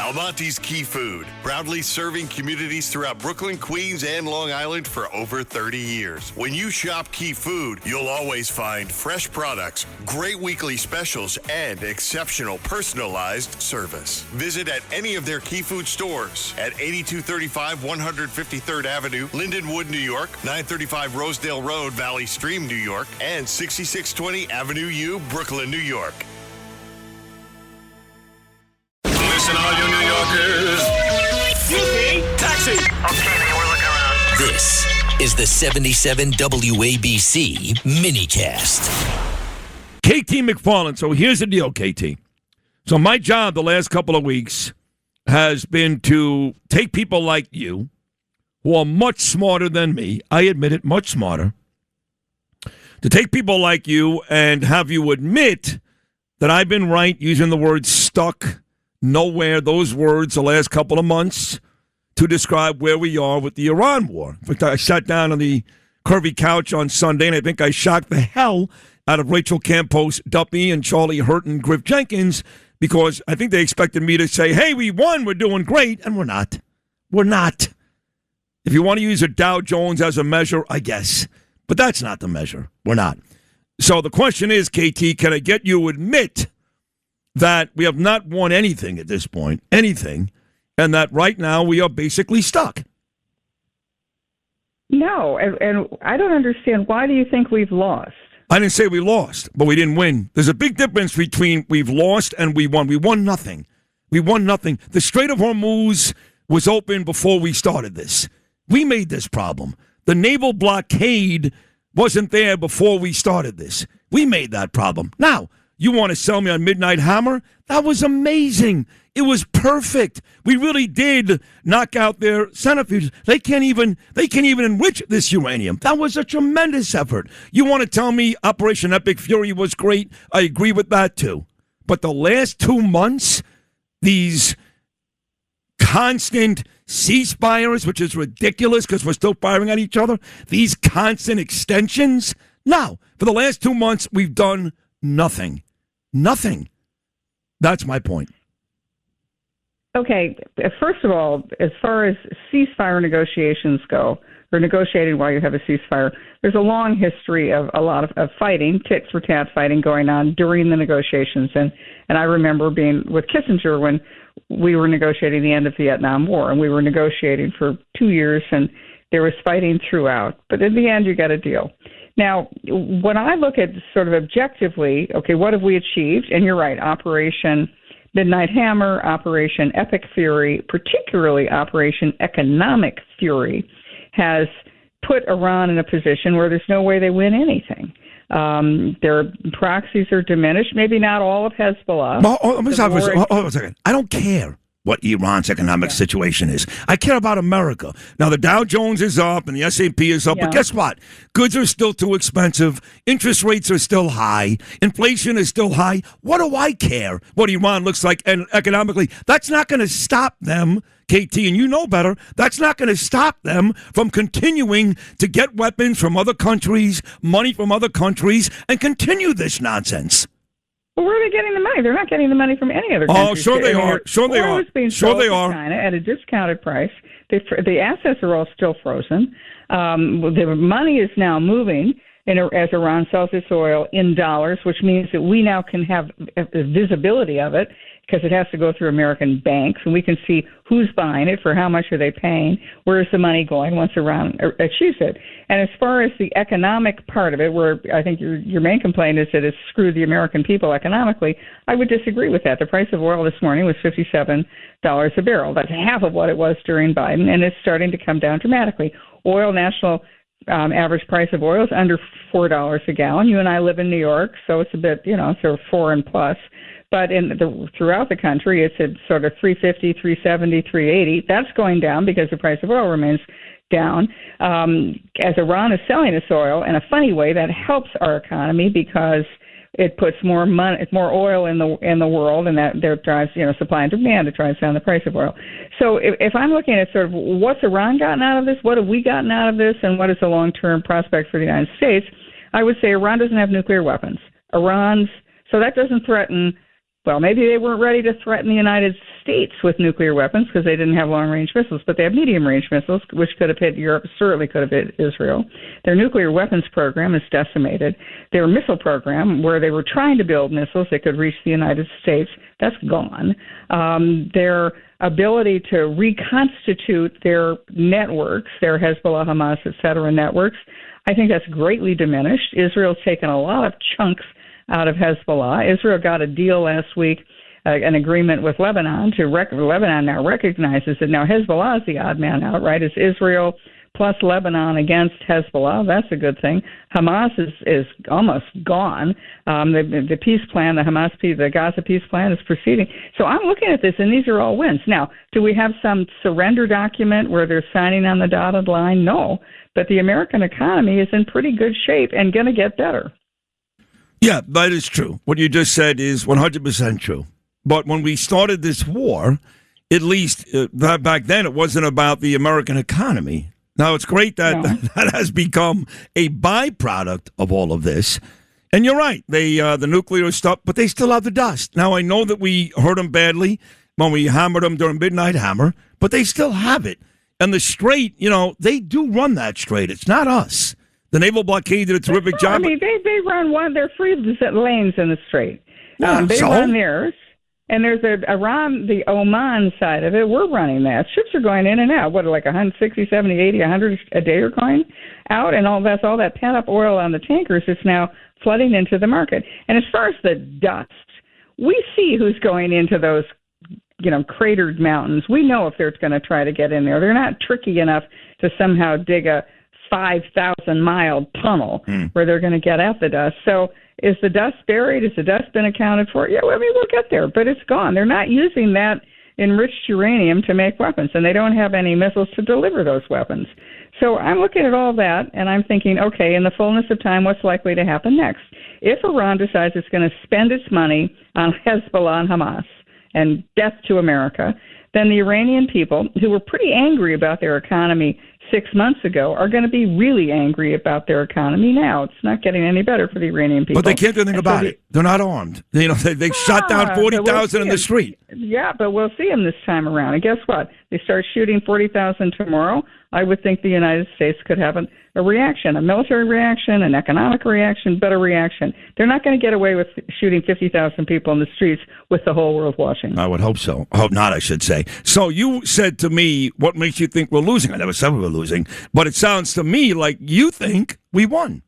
Almonte's Key Food, proudly serving communities throughout Brooklyn, Queens, and Long Island for over 30 years. When you shop Key Food, you'll always find fresh products, great weekly specials, and exceptional personalized service. Visit at any of their Key Food stores at 8235 153rd Avenue, Lindenwood, New York, 935 Rosedale Road, Valley Stream, New York, and 6620 Avenue U, Brooklyn, New York. Listen, all you New Yorkers. Taxi. Okay, man, we're looking around. This is the 77 WABC minicast. KT McFarland. So here's the deal, KT. So my job the last couple of weeks has been to take people like you, who are much smarter than me, I admit it, much smarter, to take people like you and have you admit that I've been right using the word stuck, nowhere, those words the last couple of months to describe where we are with the Iran war. In fact, I sat down on the curvy couch on Sunday, and I think I shocked the hell out of Rachel Campos, Duppy, and Charlie Hurt and Griff Jenkins, because I think they expected me to say, hey, we won, we're doing great, and we're not. We're not. If you want to use a Dow Jones as a measure, I guess. But that's not the measure. We're not. So the question is, KT, can I get you to admit that we have not won anything at this point, anything, and that right now we are basically stuck? No, and I don't understand. Why do you think we've lost? I didn't say we lost, but we didn't win. There's a big difference between we've lost and we won. We won nothing. We won nothing. The Strait of Hormuz was open before we started this. We made this problem. The naval blockade wasn't there before we started this. We made that problem. Now, you want to sell me on Midnight Hammer? That was amazing. It was perfect. We really did knock out their centrifuges. They can't even enrich this uranium. That was a tremendous effort. You want to tell me Operation Epic Fury was great? I agree with that too. But the last 2 months, these constant ceasefires, which is ridiculous because we're still firing at each other, these constant extensions. No, for the last 2 months, we've done nothing. Nothing. That's my point. Okay, first of all, as far as ceasefire negotiations go, or negotiating while you have a ceasefire, there's a long history of a lot of fighting, tit-for-tat fighting going on during the negotiations. And I remember being with Kissinger when we were negotiating the end of the Vietnam War, and we were negotiating for 2 years, and there was fighting throughout. But in the end, you got a deal. Now, when I look at sort of objectively, okay, what have we achieved? And you're right, Operation Midnight Hammer, Operation Epic Fury, particularly Operation Economic Fury, has put Iran in a position where there's no way they win anything. Their proxies are diminished, maybe not all of Hezbollah. Hold on a second. I don't care what Iran's economic situation is. I care about America. Now, the Dow Jones is up and the S&P is up, but guess what? Goods are still too expensive. Interest rates are still high. Inflation is still high. What do I care what Iran looks like and economically? That's not going to stop them, KT, and you know better. That's not going to stop them from continuing to get weapons from other countries, money from other countries, and continue this nonsense. Well, where are they getting the money? They're not getting the money from any other country. Oh, sure they are. Sure they are. Sure they are. China at a discounted price. The assets are all still frozen. The money is now moving as Iran sells its oil in dollars, which means that we now can have visibility of it because it has to go through American banks, and we can see who's buying it, for how much are they paying, where is the money going once Iran achieves it. And as far as the economic part of it, where I think your main complaint is that it's screwed the American people economically, I would disagree with that. The price of oil this morning was $57 a barrel. That's half of what it was during Biden, and it's starting to come down dramatically. Oil national average price of oil is under $4 a gallon. You and I live in New York, so it's a bit, sort of 4 and plus. But throughout the country, it's at sort of $3.50, $3.70, $3.80. That's going down because the price of oil remains down. As Iran is selling its oil, in a funny way, that helps our economy because it puts more money, more oil in the world, and that drives supply and demand. It drives down the price of oil. So if I'm looking at sort of what's Iran gotten out of this, what have we gotten out of this, and what is the long-term prospect for the United States, I would say Iran doesn't have nuclear weapons. So that doesn't threaten Well, maybe they weren't ready to threaten the United States with nuclear weapons because they didn't have long-range missiles, but they have medium-range missiles, which could have hit Europe, certainly could have hit Israel. Their nuclear weapons program is decimated. Their missile program, where they were trying to build missiles that could reach the United States, that's gone. Their ability to reconstitute their networks, their Hezbollah, Hamas, et cetera networks, I think that's greatly diminished. Israel's taken a lot of chunks out of Hezbollah. Israel got a deal last week, an agreement with Lebanon. Lebanon now recognizes that now Hezbollah is the odd man out, right? It's Israel plus Lebanon against Hezbollah. That's a good thing. Hamas is almost gone. The peace plan, the Gaza peace plan is proceeding. So I'm looking at this, and these are all wins. Now, do we have some surrender document where they're signing on the dotted line? No. But the American economy is in pretty good shape and going to get better. Yeah, that is true. What you just said is 100% true. But when we started this war, at least back then, it wasn't about the American economy. Now, it's great that that has become a byproduct of all of this. And you're right, the nuclear stuff, but they still have the dust. Now, I know that we hurt them badly when we hammered them during Midnight Hammer, but they still have it. And the Strait, they do run that Strait. It's not us. The naval blockade did a terrific job. I mean, they run one. They're free lanes in the Strait. They run theirs. And there's around the Oman side of it, we're running that. Ships are going in and out. What, like 160, 70, 80, 100 a day are going out? And all that pent-up oil on the tankers is now flooding into the market. And as far as the dust, we see who's going into those, cratered mountains. We know if they're going to try to get in there. They're not tricky enough to somehow dig a 5,000-mile tunnel where they're going to get at the dust. So is the dust buried? Has the dust been accounted for? Yeah, we'll get there, but it's gone. They're not using that enriched uranium to make weapons, and they don't have any missiles to deliver those weapons. So I'm looking at all that, and I'm thinking, okay, in the fullness of time, what's likely to happen next? If Iran decides it's going to spend its money on Hezbollah and Hamas and death to America, then the Iranian people, who were pretty angry about their economy 6 months ago, are going to be really angry about their economy now. It's not getting any better for the Iranian people. But they can't do anything about it. They're not armed. They shot down 40,000 in the street. Yeah, but we'll see them this time around. And guess what? They start shooting 40,000 tomorrow. I would think the United States could have a reaction, a military reaction, an economic reaction, but a reaction. They're not going to get away with shooting 50,000 people in the streets with the whole world watching. I would hope so. I hope not, I should say. So you said to me, what makes you think we're losing? I never said we were losing, but it sounds to me like you think we won.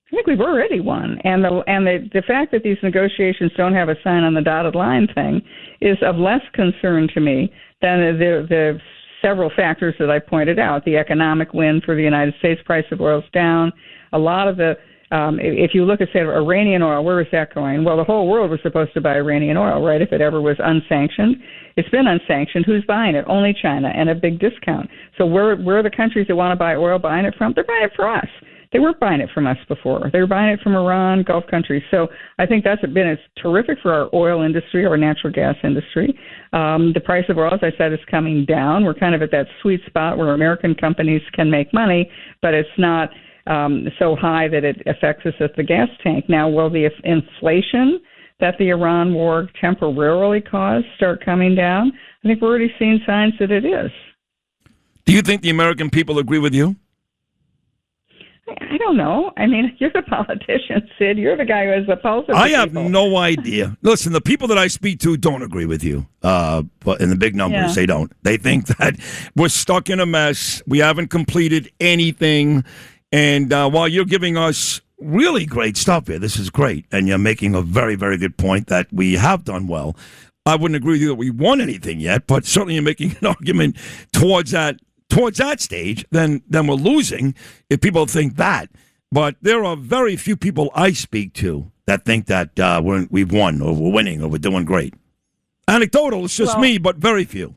I think we've already won, and the fact that these negotiations don't have a sign on the dotted line thing is of less concern to me than the several factors that I pointed out. The economic win for the United States, price of oil's down. A lot of the, if you look at, say, Iranian oil, where is that going? Well, the whole world was supposed to buy Iranian oil, right, if it ever was unsanctioned. It's been unsanctioned. Who's buying it? Only China, and a big discount. So where are the countries that want to buy oil buying it from? They're buying it from us. They weren't buying it from us before. They were buying it from Iran, Gulf countries. So I think it's terrific for our oil industry, our natural gas industry. The price of oil, as I said, is coming down. We're kind of at that sweet spot where American companies can make money, but it's not so high that it affects us at the gas tank. Now, will the inflation that the Iran war temporarily caused start coming down? I think we're already seeing signs that it is. Do you think the American people agree with you? I don't know. I mean, you're the politician, Sid. You're the guy who has the pulse of the I have people. no idea. Listen, the people that I speak to don't agree with you. But in the big numbers, they don't. They think that we're stuck in a mess. We haven't completed anything. And while you're giving us really great stuff here, this is great. And you're making a very, very good point that we have done well. I wouldn't agree with you that we won anything yet, but certainly you're making an argument towards that stage, then we're losing if people think that. But there are very few people I speak to that think that we've won or we're winning or we're doing great. Anecdotal, it's just me, but very few.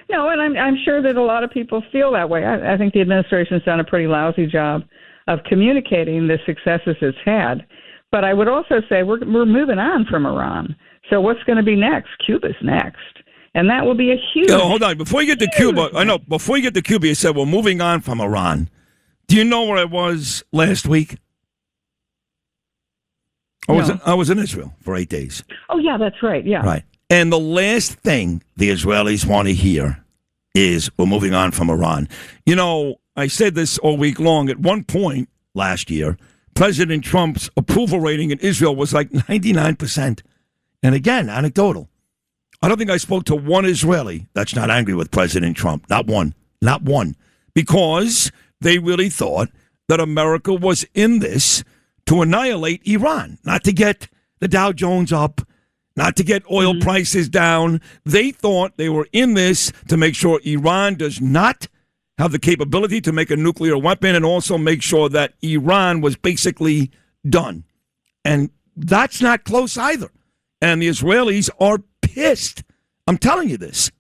No, and I'm sure that a lot of people feel that way. I think the administration's done a pretty lousy job of communicating the successes it's had. But I would also say we're moving on from Iran. So what's going to be next? Cuba's next. And that will be a huge... hold on. Before you get to Cuba, before you get to Cuba, you said we're moving on from Iran. Do you know where I was last week? I was in Israel for 8 days. Oh, yeah, that's right. Yeah. Right. And the last thing the Israelis want to hear is we're moving on from Iran. You know, I said this all week long. At one point last year, President Trump's approval rating in Israel was like 99%. And again, anecdotal. I don't think I spoke to one Israeli that's not angry with President Trump. Not one. Not one. Because they really thought that America was in this to annihilate Iran, not to get the Dow Jones up, not to get oil prices down. They thought they were in this to make sure Iran does not have the capability to make a nuclear weapon and also make sure that Iran was basically done. And that's not close either. And the Israelis are pissed. I'm telling you this.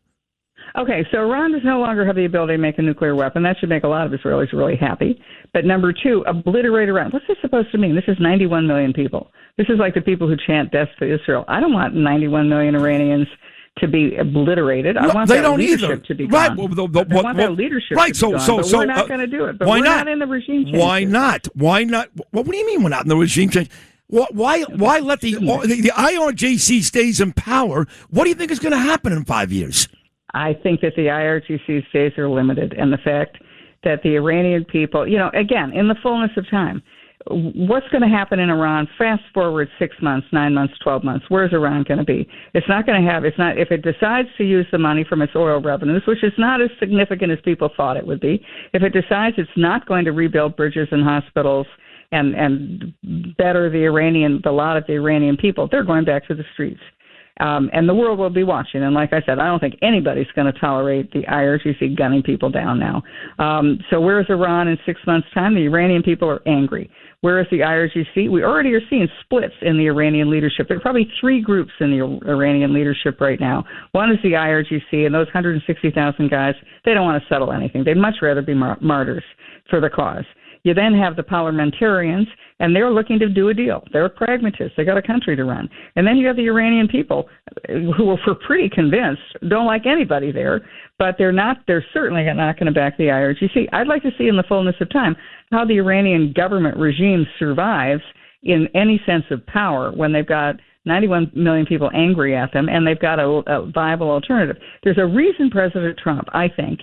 Okay, so Iran does no longer have the ability to make a nuclear weapon. That should make a lot of Israelis really happy. But number two, obliterate Iran. What's this supposed to mean? This is 91 million people. This is like the people who chant death to Israel. I don't want 91 million Iranians to be obliterated. I want they that don't leadership either. to be right. gone. I want that leadership right. to be gone. But we're not going to do it. But why we're not? not in the regime change. Why not? Why not? What do you mean we're not in the regime change? Why let the IRGC stays in power? What do you think is going to happen in 5 years? I think that the IRGC's days are limited, and the fact that the Iranian people, again, in the fullness of time, what's going to happen in Iran? Fast forward 6 months, 9 months, 12 months. Where's Iran going to be? If it decides to use the money from its oil revenues, which is not as significant as people thought it would be, if it decides it's not going to rebuild bridges and hospitals and better the lot of the Iranian people, they're going back to the streets. And the world will be watching. And like I said, I don't think anybody's going to tolerate the IRGC gunning people down now. So where's Iran in 6 months' time? The Iranian people are angry. Where is the IRGC? We already are seeing splits in the Iranian leadership. There are probably three groups in the Iranian leadership right now. One is the IRGC, and those 160,000 guys, they don't want to settle anything. They'd much rather be martyrs for the cause. You then have the parliamentarians, and they're looking to do a deal. They're pragmatists. They got a country to run. And then you have the Iranian people, who were pretty convinced, don't like anybody there, but they're certainly not going to back the IRGC. I'd like to see in the fullness of time how the Iranian government regime survives in any sense of power when they've got 91 million people angry at them and they've got a viable alternative. There's a reason President Trump, I think,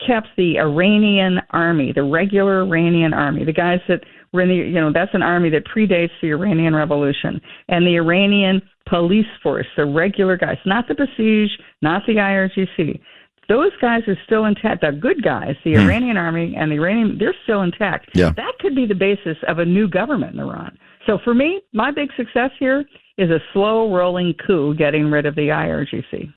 kept the Iranian army, the regular Iranian army, the guys that were in the, that's an army that predates the Iranian Revolution, and the Iranian police force, the regular guys, not the Basij, not the IRGC. Those guys are still intact. The good guys, the Iranian army and the Iranian, they're still intact. Yeah. That could be the basis of a new government in Iran. So for me, my big success here is a slow rolling coup getting rid of the IRGC.